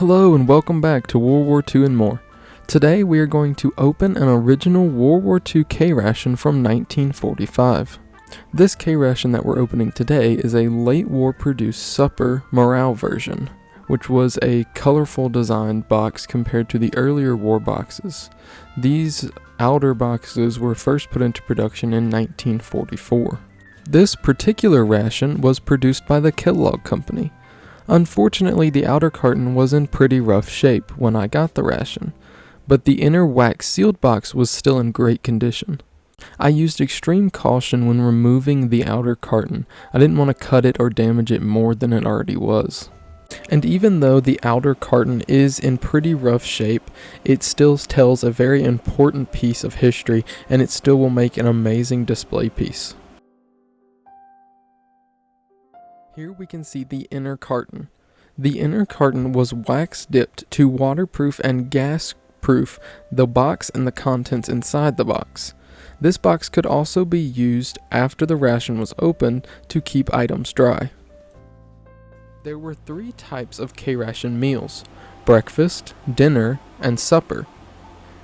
Hello and welcome back to World War II and more. Today we are going to open an original World War II K Ration from 1945. This K Ration that we're opening today is a late war produced supper morale version, which was a colorful designed box compared to the earlier war boxes. These outer boxes were first put into production in 1944. This particular ration was produced by the Kellogg Company. Unfortunately, the outer carton was in pretty rough shape when I got the ration, but the inner wax sealed box was still in great condition. I used extreme caution when removing the outer carton. I didn't want to cut it or damage it more than it already was. And even though the outer carton is in pretty rough shape, it still tells a very important piece of history, and it still will make an amazing display piece. Here we can see the inner carton. The inner carton was wax dipped to waterproof and gas proof the box and the contents inside the box. This box could also be used after the ration was opened to keep items dry. There were 3 types of K Ration meals: breakfast, dinner, and supper.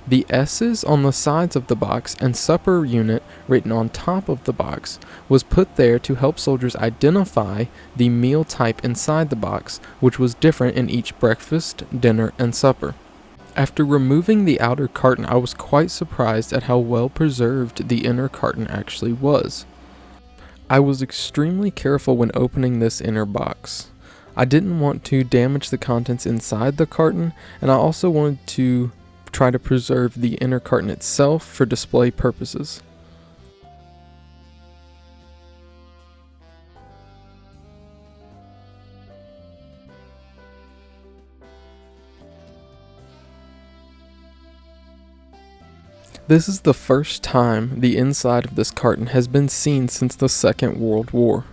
The S's on the sides of the box and supper unit written on top of the box was put there to help soldiers identify the meal type inside the box, which was different in each breakfast, dinner, and supper. After removing the outer carton, I was quite surprised at how well preserved the inner carton actually was. I was extremely careful when opening this inner box. I didn't want to damage the contents inside the carton, and I also wanted to try to preserve the inner carton itself for display purposes. This is the first time the inside of this carton has been seen since the Second World War.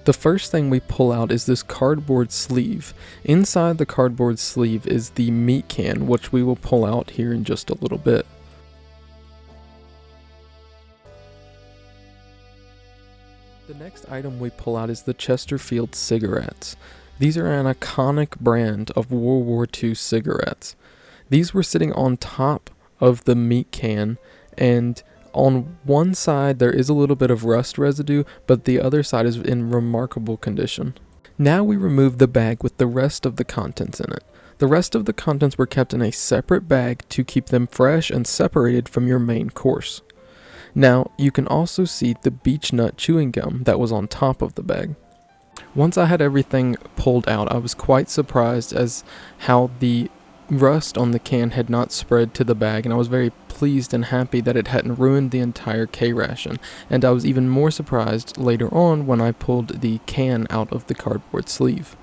The first thing we pull out is this cardboard sleeve. Inside the cardboard sleeve is the meat can, which we will pull out here in just a little bit. The next item we pull out is the Chesterfield cigarettes. These are an iconic brand of World War II cigarettes. These were sitting on top of the meat can, and on one side there is a little bit of rust residue, but the other side is in remarkable condition. Now we remove the bag with the rest of the contents in it. The rest of the contents were kept in a separate bag to keep them fresh and separated from your main course. Now you can also see the beech nut chewing gum that was on top of the bag. Once I had everything pulled out, I was quite surprised as how the rust on the can had not spread to the bag, and I was very pleased and happy that it hadn't ruined the entire K Ration, and I was even more surprised later on when I pulled the can out of the cardboard sleeve.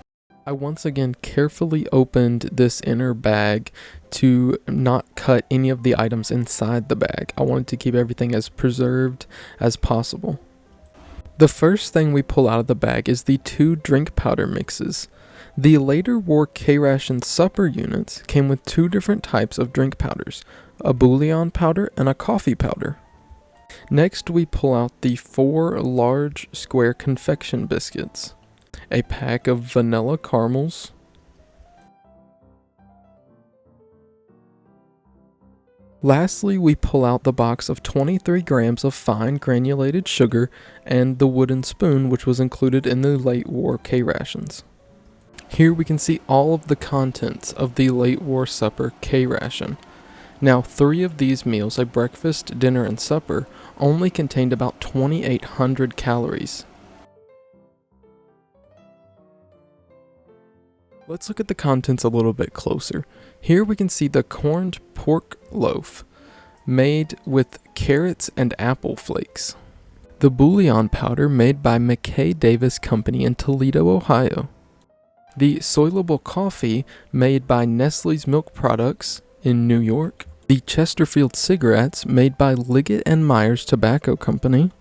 I once again carefully opened this inner bag to not cut any of the items inside the bag. I wanted to keep everything as preserved as possible. The first thing we pull out of the bag is the 2 drink powder mixes. The later war K Ration supper units came with 2 different types of drink powders, a bouillon powder and a coffee powder. Next we pull out the 4 large square confection biscuits, a pack of vanilla caramels, lastly we pull out the box of 23 grams of fine granulated sugar and the wooden spoon which was included in the late war K Rations. Here we can see all of the contents of the late war supper K Ration. Now 3 of these meals, a breakfast, dinner, and supper, only contained about 2,800 calories. Let's look at the contents a little bit closer. Here we can see the corned pork loaf made with carrots and apple flakes. The bouillon powder made by McKay Davis Company in Toledo, Ohio. The soilable coffee made by Nestle's Milk Products in New York. The Chesterfield cigarettes made by Liggett and Myers Tobacco Company.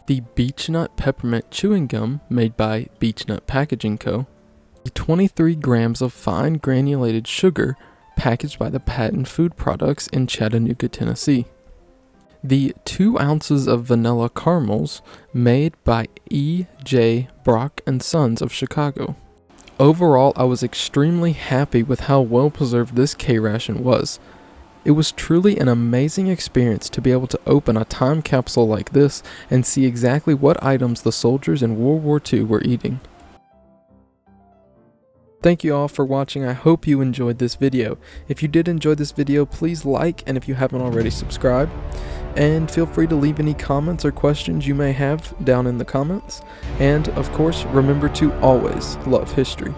The beechnut peppermint chewing gum made by Beechnut Packaging Co. The 23 grams of fine granulated sugar packaged by the Patent Food Products in Chattanooga, Tennessee. The 2 ounces of vanilla caramels made by E. J. Brock and Sons of Chicago. Overall, I was extremely happy with how well preserved this K Ration was. It was truly an amazing experience to be able to open a time capsule like this and see exactly what items the soldiers in World War II were eating. Thank you all for watching. I hope you enjoyed this video. If you did enjoy this video, please like, and if you haven't already, subscribe. And feel free to leave any comments or questions you may have down in the comments. And of course, remember to always love history.